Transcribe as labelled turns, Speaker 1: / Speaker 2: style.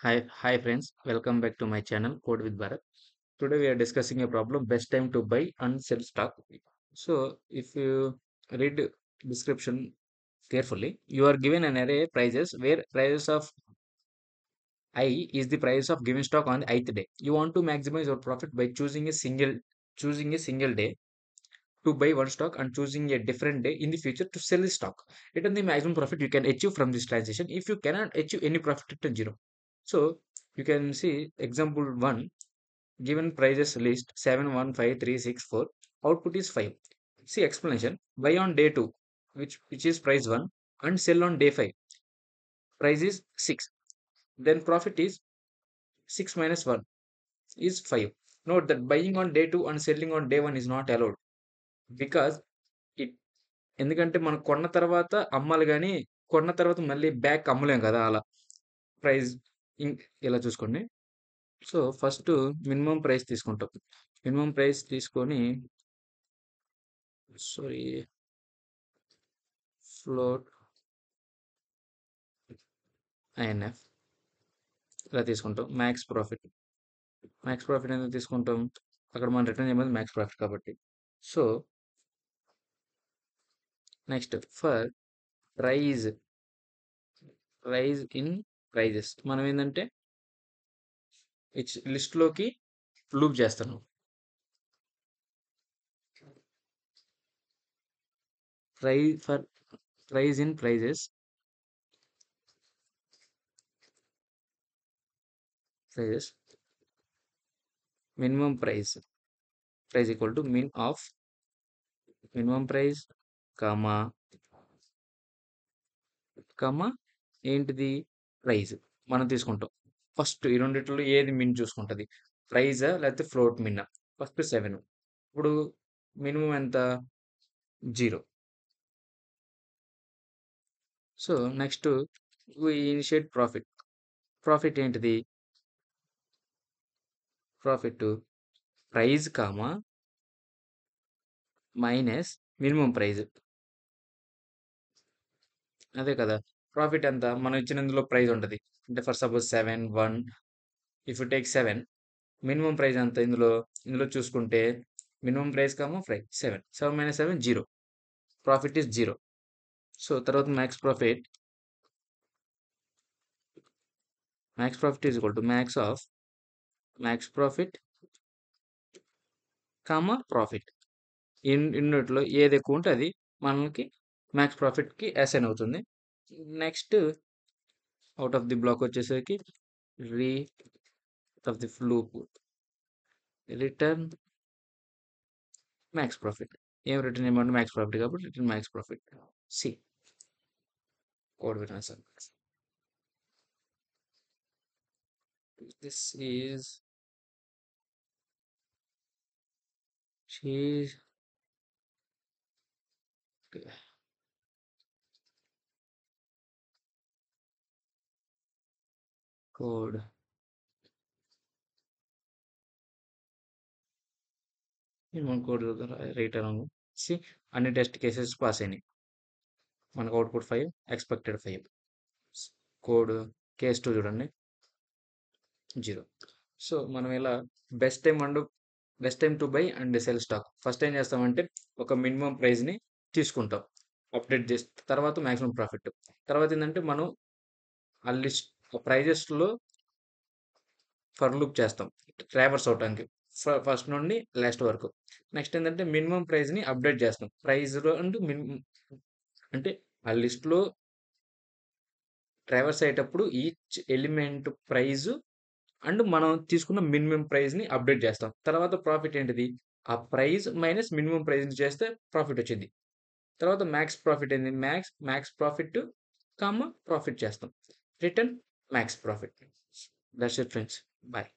Speaker 1: Hi friends, welcome back to my channel Code with Bharat. Today we are discussing a problem best time to buy and sell stock. So if you read description carefully, you are given an array prices where prices of I is the price of given stock on the ith day. You want to maximize your profit by choosing a single day to buy one stock and choosing a different day in the future to sell the stock. Return the maximum profit you can achieve from this transaction. If you cannot achieve any profit, return zero. So you can see example one. Given prices list 715364. Output is 5. See explanation. Buy on day 2, which is price 1, and sell on day 5. Price is 6. Then profit is 6 minus 1 is 5. Note that buying on day 2 and selling on day 1 is not allowed because it ఎందుకంటే మనం కొన్న తర్వాత అమ్మాలి గాని కొన్న తర్వాత మళ్ళీ back అమ్మలేం కదా! అలా. ప్రైస్ ఇం ఇలా చూసుకోండి. సో, ఫస్టు మినిమమ్ ప్రైస్ తీసుకుంటాం. మినిమమ్ ప్రైస్ తీసుకొని సారీ ఫ్లోట్ ఐఎన్ఎఫ్ ఇలా తీసుకుంటాం. మ్యాక్స్ ప్రాఫిట్ ఎందుకు తీసుకుంటాం? అక్కడ మనం రిటర్న్ చేయమనేది మ్యాక్స్ ప్రాఫిట్ కాబట్టి. So, next for rise, rise in prices మనం ఏందంటే లిస్ట్‌లోకి లూప్ చేస్తున్నాం. For rise in prices minimum price equal to min of minimum price comma ఏంటిది ప్రైజ్ మనం తీసుకుంటాం. ఫస్ట్ ఈ రెండిట్లో ఏది మిన్ చూసుకుంటది? ప్రైజా లేకపోతే ఫ్లోట్ మిన్నా? ఫస్ట్ 7. ఇప్పుడు మినిమమ్ ఎంత? 0. So, next we initiate profit. Profit ఏంటిది? Profit price comma minus minimum price. అదే కదా! ప్రాఫిట్ ఎంత? మనం ఇచ్చిన ఇందులో ప్రైజ్ ఉంటది. అంటే for suppose 7, 1 if you take 7 minimum price ఎంత ఇందులో? ఇందులో చూసుకుంటే minimum price comma price 7. 7 minus 7 0. Profit is 0. So, తర్వాత max profit is equal to max profit profit. ఇన్నిట్లో ఏది ఎక్కువ ఉంటే అది మనకి మ్యాక్స్ ప్రాఫిట్‌కి అసైన్ అవుతుంది. Next out of the block వచ్చేసరికి రీ of the loop return max profit. ఏం రిటర్న్ చేయమంటే మ్యాక్స్ ప్రాఫిట్ కాబట్టి return max profit. C code వినాల్సిన this is she code minimum code right around C అన్ని టెస్ట్ కేసెస్ పాస్ అయినాయి. మనకు output 5 expected 5. Code case 2 చూడండి 0. సో మనం ఇలా best time to buy and cell stock. First ఏం చేస్తామంటే ఒక మినిమం ప్రైస్ని తీసుకుంటాం, అప్డేట్ చేసి తర్వాత మ్యాక్సిమం ప్రాఫిట్. తర్వాత ఏంటంటే మనం ఆ లిస్ట్ ప్రైజెస్లో ఫర్ లూప్ చేస్తాం ట్రావర్స్ అవటానికి ఫస్ట్ నుండి లాస్ట్ వరకు. నెక్స్ట్ ఏంటంటే మినిమం ప్రైస్ని అప్డేట్ చేస్తాం ప్రైస్లో అండ్ మినిమం అంటే ఆ లిస్ట్లో ట్రావర్స్ అయ్యేటప్పుడు ఈచ్ ఎలిమెంట్ ప్రైజ్ అండ్ మనం తీసుకున్న మినిమం ప్రైస్ని అప్డేట్ చేస్తాం. తర్వాత ప్రాఫిట్ ఏంటిది? ఆ ప్రైస్ మైనస్ మినిమం ప్రైస్ని చేస్తే ప్రాఫిట్ వచ్చింది. తర్వాత మ్యాక్స్ ప్రాఫిట్ ఏంది? మ్యాక్స్ ప్రాఫిట్ ప్రాఫిట్ చేస్తాం. Return max profit. That's it friends. Bye.